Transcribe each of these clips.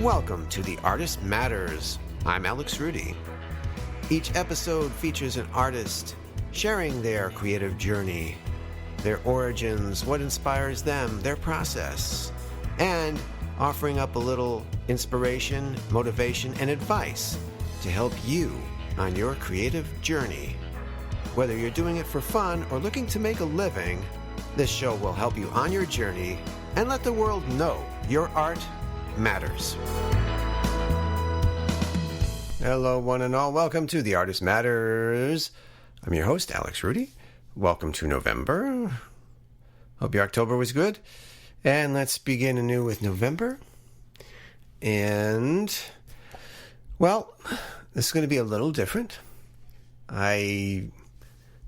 Welcome to The Artist Matters. I'm Alex Rudy. Each episode features an artist sharing their creative journey, their origins, what inspires them, their process, and offering up a little inspiration, motivation, and advice to help you on your creative journey. Whether you're doing it for fun or looking to make a living, this show will help you on your journey and let the world know your art matters. Hello, one and all. Welcome to The Artist Matters. I'm your host, Alex Rudy. Welcome to November. Hope your October was good. And let's begin anew with November. And, well, this is going to be a little different. I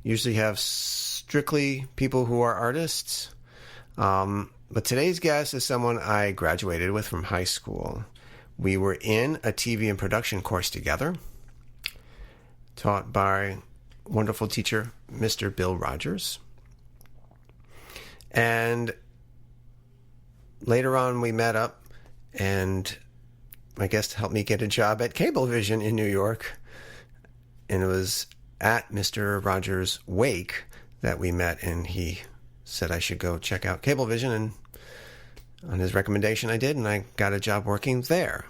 usually have strictly people who are artists. But today's guest is someone I graduated with from high school. We were in a TV and production course together, taught by wonderful teacher, Mr. Bill Rogers. And later on, we met up, and my guest helped me get a job at Cablevision in New York. And it was at Mr. Rogers' wake that we met, and he said I should go check out Cablevision, and on his recommendation I did, and I got a job working there.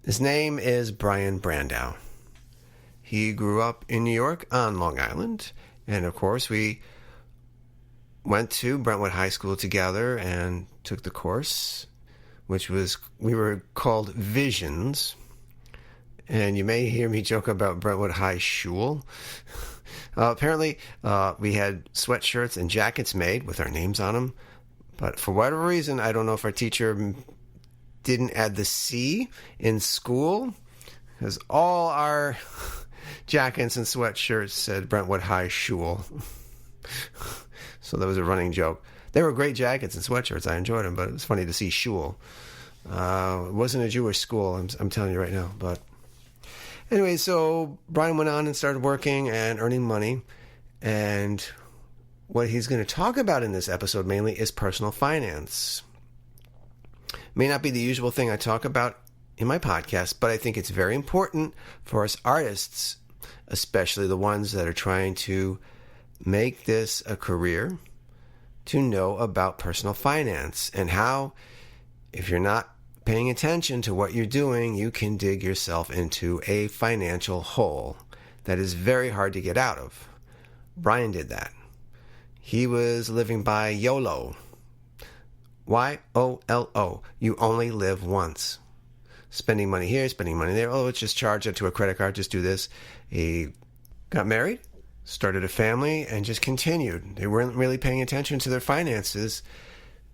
His name is Brain Brandow. He grew up in New York on Long Island, and of course we went to Brentwood High School together and took the course, we were called Visions. And you may hear me joke about Brentwood High School. Apparently, we had sweatshirts and jackets made with our names on them. But for whatever reason, I don't know if our teacher didn't add the C in school, because all our jackets and sweatshirts said Brentwood High School. So that was a running joke. They were great jackets and sweatshirts. I enjoyed them, but it was funny to see Schule. It wasn't a Jewish school, I'm telling you right now. But anyway, so Brian went on and started working and earning money. And what he's going to talk about in this episode mainly is personal finance. May not be the usual thing I talk about in my podcast, but I think it's very important for us artists, especially the ones that are trying to make this a career, to know about personal finance and how, if you're not paying attention to what you're doing, you can dig yourself into a financial hole that is very hard to get out of. Brian did that. He was living by YOLO. YOLO. You only live once. Spending money here, spending money there. Oh, let's just charge it to a credit card. Just do this. He got married, started a family, and just continued. They weren't really paying attention to their finances.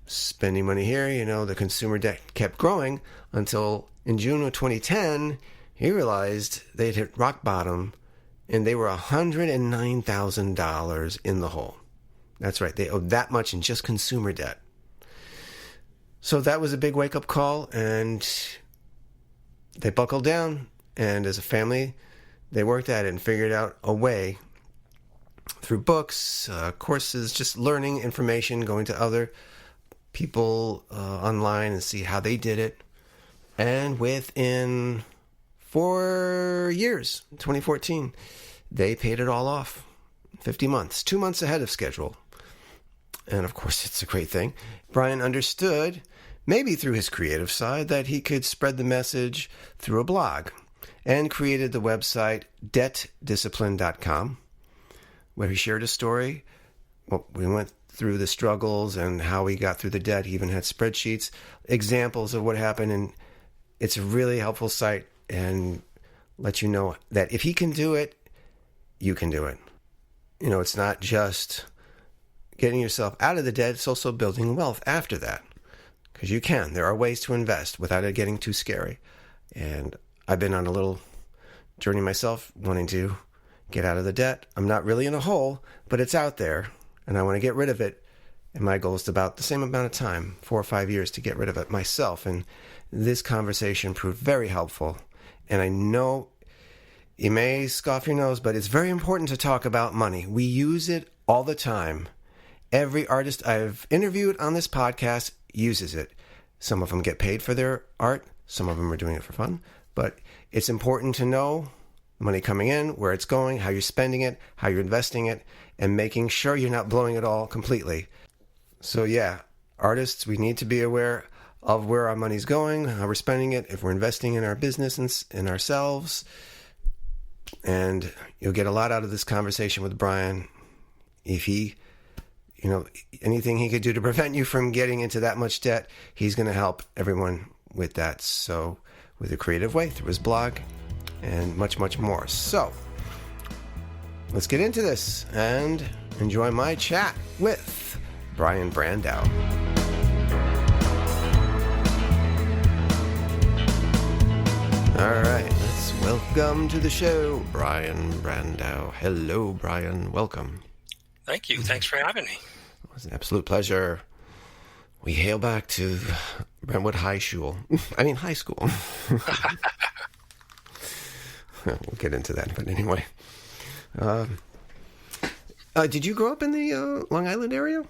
Spending money here, the consumer debt kept growing until in June of 2010, he realized they'd hit rock bottom and they were $109,000 in the hole. That's right. They owed that much in just consumer debt. So that was a big wake-up call, and they buckled down, and as a family, they worked at it and figured out a way through books, courses, just learning information, going to other people online and see how they did it. And within 4 years, 2014, they paid it all off. 50 months, 2 months ahead of schedule. And of course, it's a great thing. Brian understood, maybe through his creative side, that he could spread the message through a blog, and created the website debtdiscipline.com, where he shared a story. Well, we went through the struggles and how he got through the debt. He even had spreadsheets, examples of what happened, and it's a really helpful site and let you know that if he can do it, you can do it. It's not just getting yourself out of the debt, it's also building wealth after that. Because you can. There are ways to invest without it getting too scary. And I've been on a little journey myself, wanting to get out of the debt. I'm not really in a hole, but it's out there, and I want to get rid of it. And my goal is about the same amount of time, 4 or 5 years, to get rid of it myself. And this conversation proved very helpful. And I know you may scoff your nose, but it's very important to talk about money. We use it all the time. Every artist I've interviewed on this podcast uses it. Some of them get paid for their art. Some of them are doing it for fun. But it's important to know money coming in, where it's going, how you're spending it, how you're investing it, and making sure you're not blowing it all completely. So yeah, artists, we need to be aware of where our money's going, how we're spending it, if we're investing in our business and in ourselves. And you'll get a lot out of this conversation with Brian. If he, anything he could do to prevent you from getting into that much debt, he's going to help everyone with that. So with a creative way, through his blog, and much, much more. So let's get into this and enjoy my chat with Brain Brandow. All right, let's welcome to the show, Brain Brandow. Hello, Brian. Welcome. Thank you. Thanks for having me. It was an absolute pleasure. We hail back to Brentwood High School. High school. We'll get into that, but anyway. Did you grow up in the Long Island area?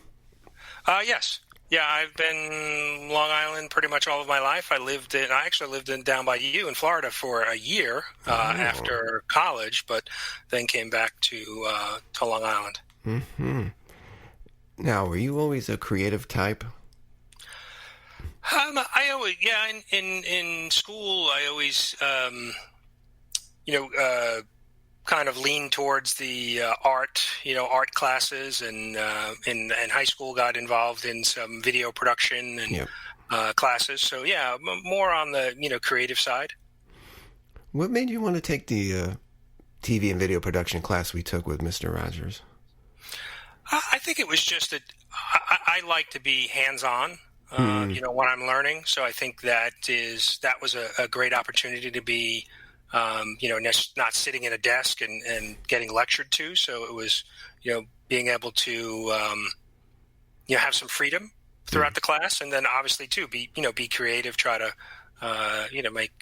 Yes. Yeah, I've been Long Island pretty much all of my life. I actually lived down by you in Florida for a year after college, but then came back to Long Island. Mm-hmm. Now, were you always a creative type? I always, in school, I always, kind of leaned towards the art classes, and in high school got involved in some video production and classes. So yeah, more on the creative side. What made you want to take the TV and video production class we took with Mr. Rogers? I think it was just that I like to be hands-on. When I'm learning, so I think that was a great opportunity to be. Not sitting at a desk and getting lectured to. So it was, being able to, have some freedom throughout the class, and then obviously too be creative, try to, make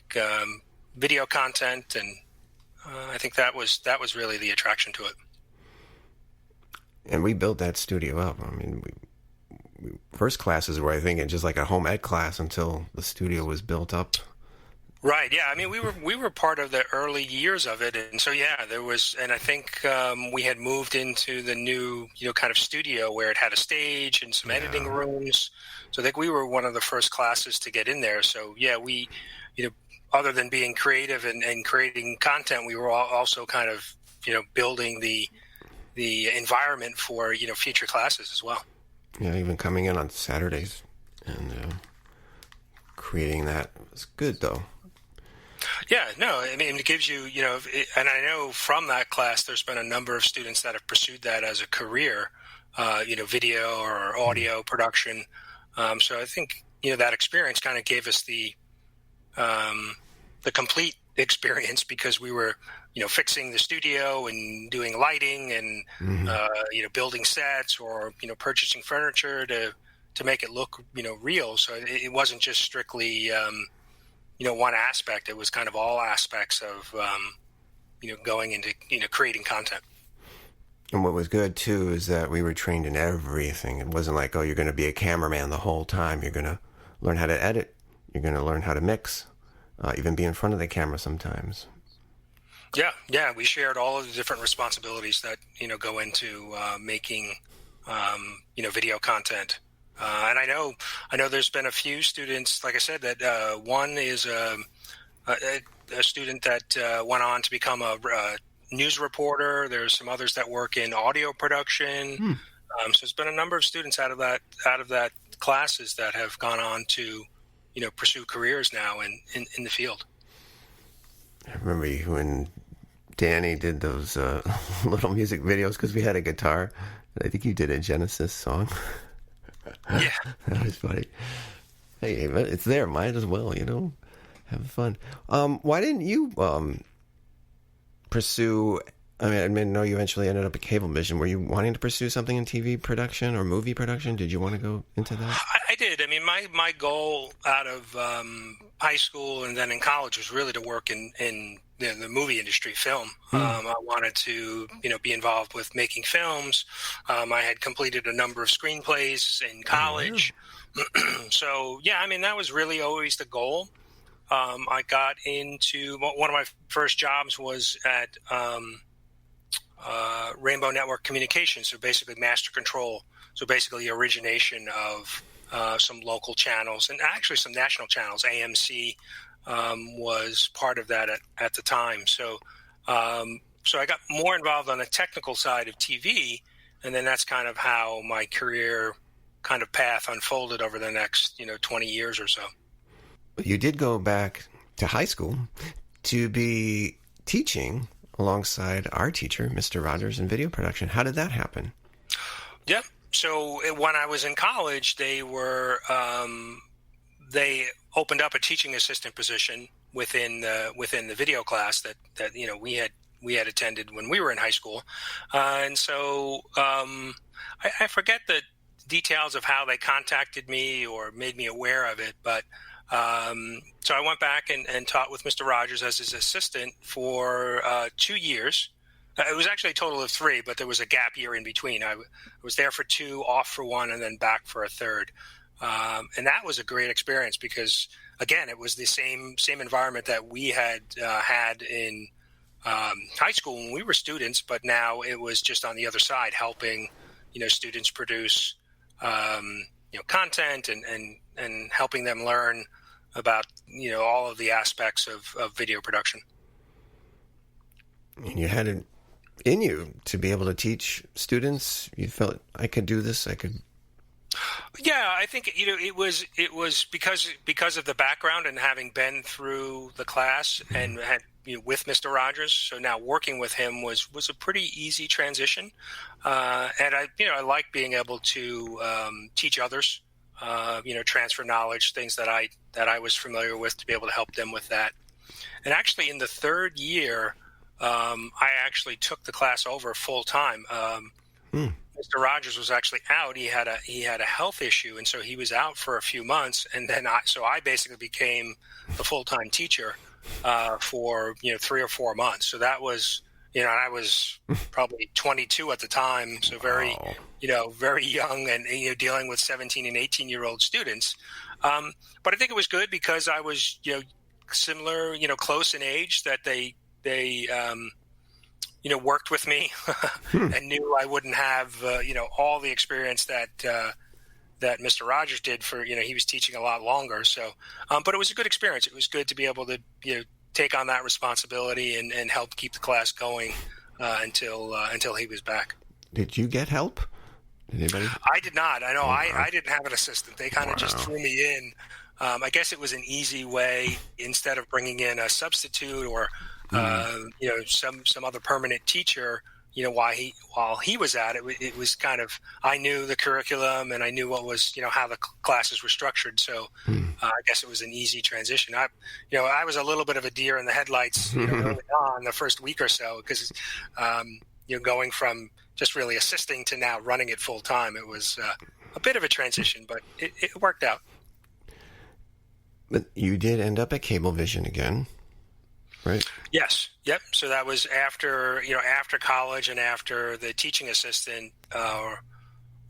video content, and I think that was really the attraction to it. And we built that studio up. First classes were, I think, just like a home ed class until the studio was built up. Right. Yeah. We were part of the early years of it, and so there was, and I think we had moved into the new kind of studio where it had a stage and some editing rooms. So I think we were one of the first classes to get in there. So we, other than being creative and creating content, we were also kind of building the environment for future classes as well. Yeah, even coming in on Saturdays and creating that was good though. Yeah, no, it gives you, and I know from that class, there's been a number of students that have pursued that as a career, video or audio production. So I think, that experience kind of gave us the complete experience, because we were, fixing the studio and doing lighting and, building sets or, purchasing furniture to make it look, real. So it wasn't just strictly, one aspect. It was kind of all aspects of, going into, creating content. And what was good too is that we were trained in everything. It wasn't like, you're going to be a cameraman the whole time. You're going to learn how to edit. You're going to learn how to mix, even be in front of the camera sometimes. Yeah. We shared all of the different responsibilities that, go into making, video content. And I know there's been a few students, like I said, that one is a student that went on to become a news reporter. There's some others that work in audio production. So there's been a number of students out of that classes that have gone on to, pursue careers now in the field. I remember you and Danny did those little music videos because we had a guitar. I think you did a Genesis song. Yeah. That was funny. Hey, it's there. Might as well, have fun. Why didn't you pursue... I know you eventually ended up at Cablevision. Were you wanting to pursue something in TV production or movie production? Did you want to go into that? I did. My goal out of high school and then in college was really to work in the movie industry, film. I wanted to, be involved with making films. I had completed a number of screenplays in college. So, that was really always the goal. I got into one of my first jobs was at Rainbow Network Communications, so basically master control. So basically origination of some local channels and actually some national channels. AMC was part of that at the time. So I got more involved on the technical side of TV, and then that's kind of how my career kind of path unfolded over the next 20 years or so. You did go back to high school to be teaching alongside our teacher, Mr. Rogers, in video production. How did that happen? Yep. So when I was in college, they opened up a teaching assistant position within the video class that we had attended when we were in high school, and so I forget the details of how they contacted me or made me aware of it, but so I went back and taught with Mr. Rogers as his assistant for 2 years. It was actually a total of 3, but there was a gap year in between. I was there for 2, off for 1, and then back for a 3rd. And that was a great experience because, again, it was the same environment that we had had in high school when we were students, but now it was just on the other side, helping students produce content and helping them learn about all of the aspects of video production. And you had it in you to be able to teach students. You felt, I could do this. I could. Yeah, I think it was because of the background and having been through the class and had with Mr. Rogers. So now working with him was a pretty easy transition, and I like being able to teach others, transfer knowledge, things that I was familiar with, to be able to help them with that. And actually, in the 3rd year, I actually took the class over full time. Mr. Rogers was actually out. He had a health issue, and so he was out for a few months. And then I basically became the full-time teacher for 3 or 4 months. So that was and I was probably 22 at the time, so very very young, and dealing with 17 and 18-year-old students. But I think it was good because I was similar, close in age, that they worked with me and knew I wouldn't have, all the experience that Mr. Rogers did for, he was teaching a lot longer. So, but it was a good experience. It was good to be able to, take on that responsibility and help keep the class going until he was back. Did you get help? Did anybody? I did not. I know I didn't have an assistant. They kind of just threw me in. I guess it was an easy way, instead of bringing in a substitute or some other permanent teacher, while he was at it, it was kind of, I knew the curriculum and I knew what was, how the classes were structured. So I guess it was an easy transition. I was a little bit of a deer in the headlights, early on the first week or so, because, going from just really assisting to now running it full time, it was a bit of a transition, but it worked out. But you did end up at Cablevision again, right? Yes. Yep. So that was after college and after the teaching assistant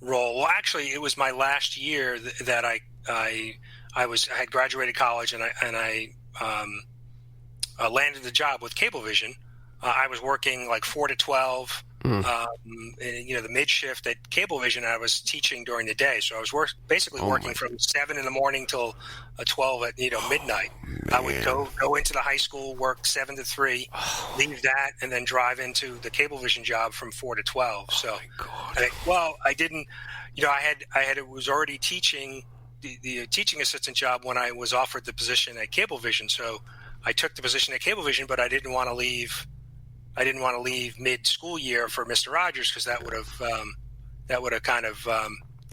role. Well, actually, it was my last year that I had graduated college, and I landed the job with Cablevision. I was working like 4 to 12. The mid shift at Cablevision. I was teaching during the day, so I was working from 7 in the morning till 12 at midnight. I would go into the high school, work 7 to 3, leave that, and then drive into the Cablevision job from 4 to 12. So, I didn't. I was already teaching the teaching assistant job when I was offered the position at Cablevision. So I took the position at Cablevision, but I didn't want to leave. I didn't want to leave mid-school year for Mr. Rogers, because that would have kind of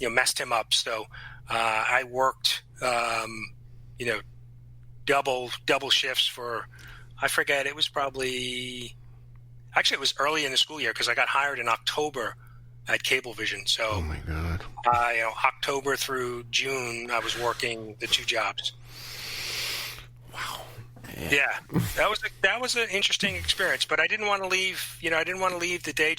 messed him up. So I worked double shifts for, I forget, it was probably, actually it was early in the school year, because I got hired in October at Cablevision. So oh my God. October through June I was working the 2 jobs. Wow. Yeah, that was an interesting experience, but I didn't want to leave. I didn't want to leave the day